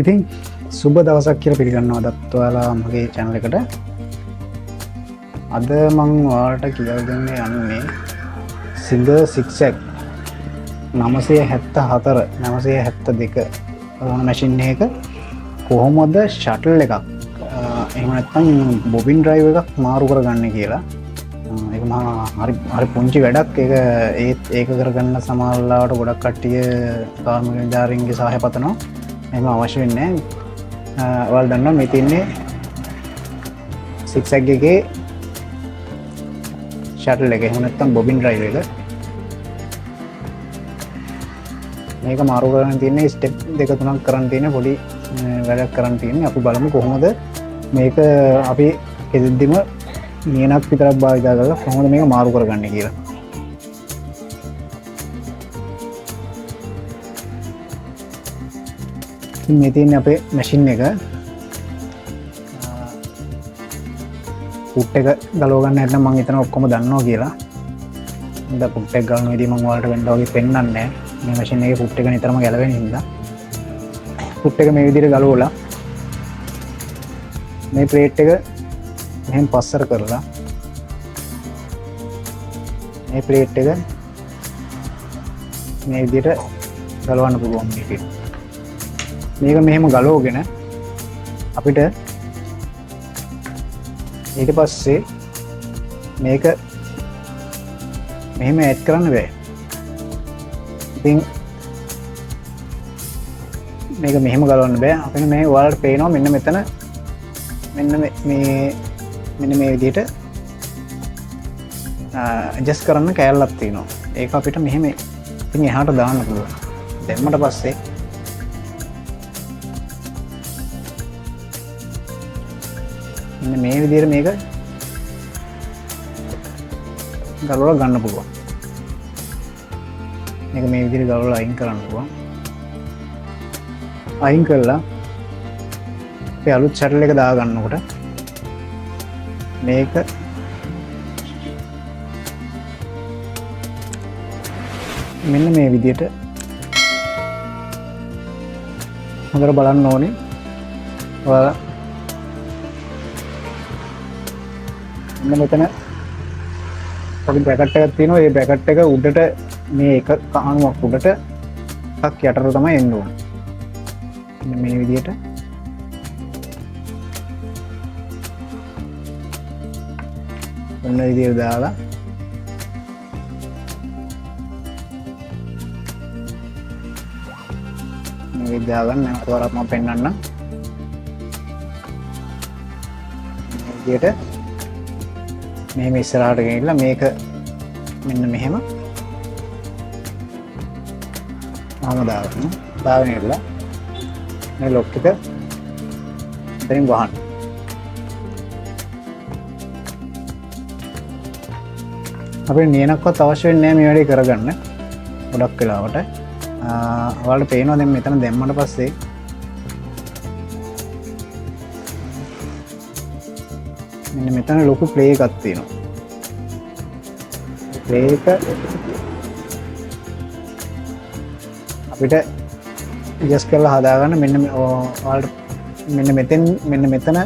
ඉතින් සුබ දවසක් කියලා පිළිගන්නවා අදත් ඔයාලා මගේ channel එකට. අද මම ඔයාලට කියලා දෙන්න යන්නේ Singer Zigzag 974 972 වුණ මැෂින් එකක කොහොමද ෂටල් එකක් එහෙම නැත්නම් බොබින් ඩ්‍රයිව් එකක් මාරු කරගන්නේ කියලා. ඒක හරි පුංචි වැඩක්. ඒක කරගන්න සමහරවිට ගොඩක් කට්ටිය කාර්මික නිලධාරීන්ගේ සහාය පතනවා. එහෙම අවශ්‍ය වෙන්නේ නැහැ. ඔයාලා දන්නවා මේ තියන්නේ Zigzag එකේ ෂටල් එක. එහෙම නැත්නම් බොබින් ඩ්‍රයිව් එක. මේක මාරු කරන්න තියෙන්නේ ස්ටෙප් දෙක තුනක් කරන්න තියෙන පොඩි වැඩක් කරන්න තියෙන්නේ. අපි බලමු කොහොමද මේක අපි කෙදෙද්දිම නියනක් විතරක් භාවිත කරලා කොහොමද මේක මාරු කරගන්නේ කියලා. මේ තියෙන්නේ අපේ මැෂින් එක. පුට් එක ගලව ගන්න නැත්නම් මම හිතනවා ඔක්කොම දන්නවා කියලා. දැන් පුට් එක ගලන විදිහ මම ඔයාලට වෙනදා වගේ පෙන්නන්නේ නැහැ. මේ මැෂින් එකේ පුට් එක නිතරම ගැලවෙන හින්දා. පුට් එක මේ විදිහට ගලවලා මේ ප්ලේට් එක මෙහෙම පස්සට කරලා මේ ප්ලේට් එක මේ විදිහට ගලවන්න පුළුවන් මේකේ. මේක මෙහෙම ගලවගෙන අපිට ඊට පස්සේ මේක මෙහෙම ඇඩ් කරන්න බෑ. ඉතින් මේක මෙහෙම ගලවන්න බෑ. අපිට මේ ඔයාලට පේනවා මෙන්න මෙතන මෙන්න මේ විදිහට ඇඩ්ජස්ට් කරන්න කෑල්ලක් තියෙනවා. ඒක අපිට මෙහෙම ඉතින් එහාට දාන්න පුළුවන්. දැම්මට පස්සේ මෙන්න මේ විදිහට මේක ගලවලා ගන්න පුළුවන්. මේක මේ විදිහට ගලවලා අයින් කරන්න පුළුවන්. අයින් කළා අපේ අලුත් ෂටල් එක දා ගන්නකොට මේක මෙන්න මේ විදිහට හොඳට බලන්න ඕනේ. ඔයාලා මෙන්න මෙතන පොඩි බ්‍රැකට් එකක් තියෙනවා. ඒ බ්‍රැකට් එක උඩට මේ එක කහණුවක් උඩට එකක් යටට තමයි එන්න ඕනේ. මෙන්න මේ විදිහට ඔන්න විදිහට දාලා මේ විදිහට දාගන්න. නැවත වරක් මම පෙන්නන්නම්. මේ විදිහට මෙහෙම ඉස්සරහට ගෙනියලා මේක මෙන්න මෙහෙම දාගෙන ඉරලා මේ ලොක් එක එතනින් වහන්න. අපිට නියනක්වත් අවශ්‍ය වෙන්නේ නැහැ මේ වැඩේ කරගන්න. ගොඩක් වෙලාවට ඔයාලට පේනවා දැන් මෙතන දැම්මට පස්සේ මෙන්න මෙතන ලොකු ප්ලේ එකක් තියෙනවා. ප්ලේ එක අපිට ඇඩ්ජස්ට් කරලා හදාගන්න. ඔයාලට මෙන්න මෙතන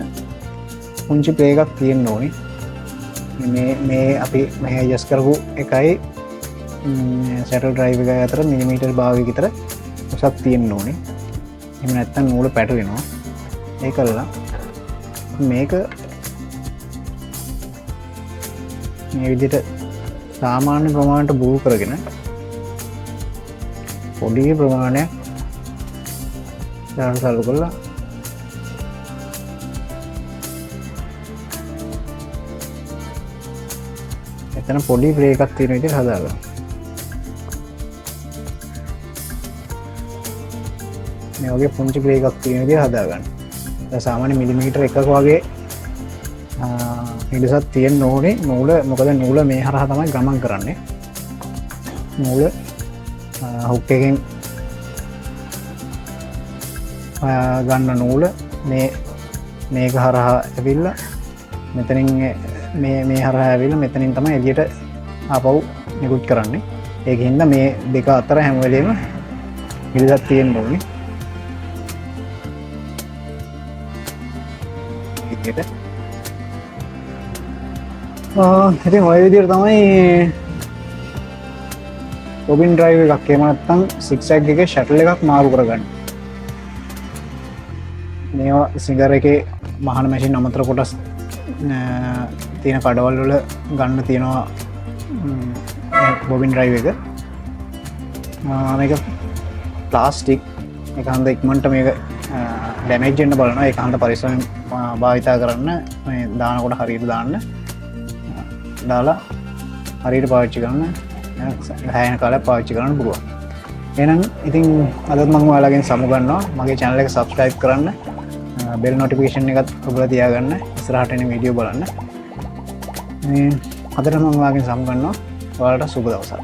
පුංචි ප්ලේ එකක් තියෙන්න ඕනේ. මේ අපි මේ ඇඩ්ජස්ට් කරපු එකයි ෂටල් ඩ්‍රයිව් එක අතර මිලිමීටර් භාගයක් විතර උසක් තියෙන්න ඕනේ. එහෙම නැත්නම් නූල පැටවෙනවා. ඒක කළා මේක මේ විදිහට සාමාන්‍ය ප්‍රමාණයට බුරු කරගෙන පොඩි ප්‍රමාණයක් සල්ලු කරලා එතන පොඩි ප්ලේ එකක් තියෙන විදිහට හදාගන්න. මේ වගේ පුංචි ප්ලේ එකක් තියෙන විදිහට හදාගන්න. දැන් සාමාන්‍ය මිලිමීටර් එකක වගේ නිදසක් තියෙන්න ඕනේ නූල. මොකද නූල මේ හරහා තමයි ගමන් කරන්නේ. නූල හුක් එකෙන් ගන්න නූල මේක හරහා ඇවිල්ලා මෙතනින් මේ හරහා ඇවිල්ලා මෙතනින් තමයි එළියට ආපහු නිකුත් කරන්නේ. ඒක හින්දා මේ දෙක අතර හැම වෙලේම නිදසක් තියෙන්න ඕනේ. විදියට. ඉතින් ඔය විදියට තමයි බොබින් ඩ්‍රයිව් එකක් එහෙම නැත්නම් සිග්සැග් එකේ ෂටල් එකක් මාරු කරගන්න. මේවා සිගර් එකේ මහන මැෂින් අමතර කොටස් තියෙන කඩවල් වල ගන්න තියෙනවා බොබින් ඩ්‍රයිව් එක. මේක ප්ලාස්ටික් එක හන්ද ඉක්මනට මේක ඩැමේජ් වෙන්න බලනවා. ඒක හන්ද පරිස්සමෙන් භාවිතා කරන්න. මේ දානකොට හරියට දාන්න. දාලා හරියට පාවිච්චි කරන්න. හැයන කාලයක් පාවිච්චි කරන්න පුළුවන්. එහෙනම් ඉතින් අදත් මම ඔයාලගෙන් සමුගන්නවා. මගේ channel එක subscribe කරන්න. bell notification එකත් ඔබලා තියාගන්න. ඉස්සරහට එන වීඩියෝ බලන්න. මේ අදට මම ඔයාලගෙන් සමුගන්නවා. ඔයාලට සුබ දවසක්.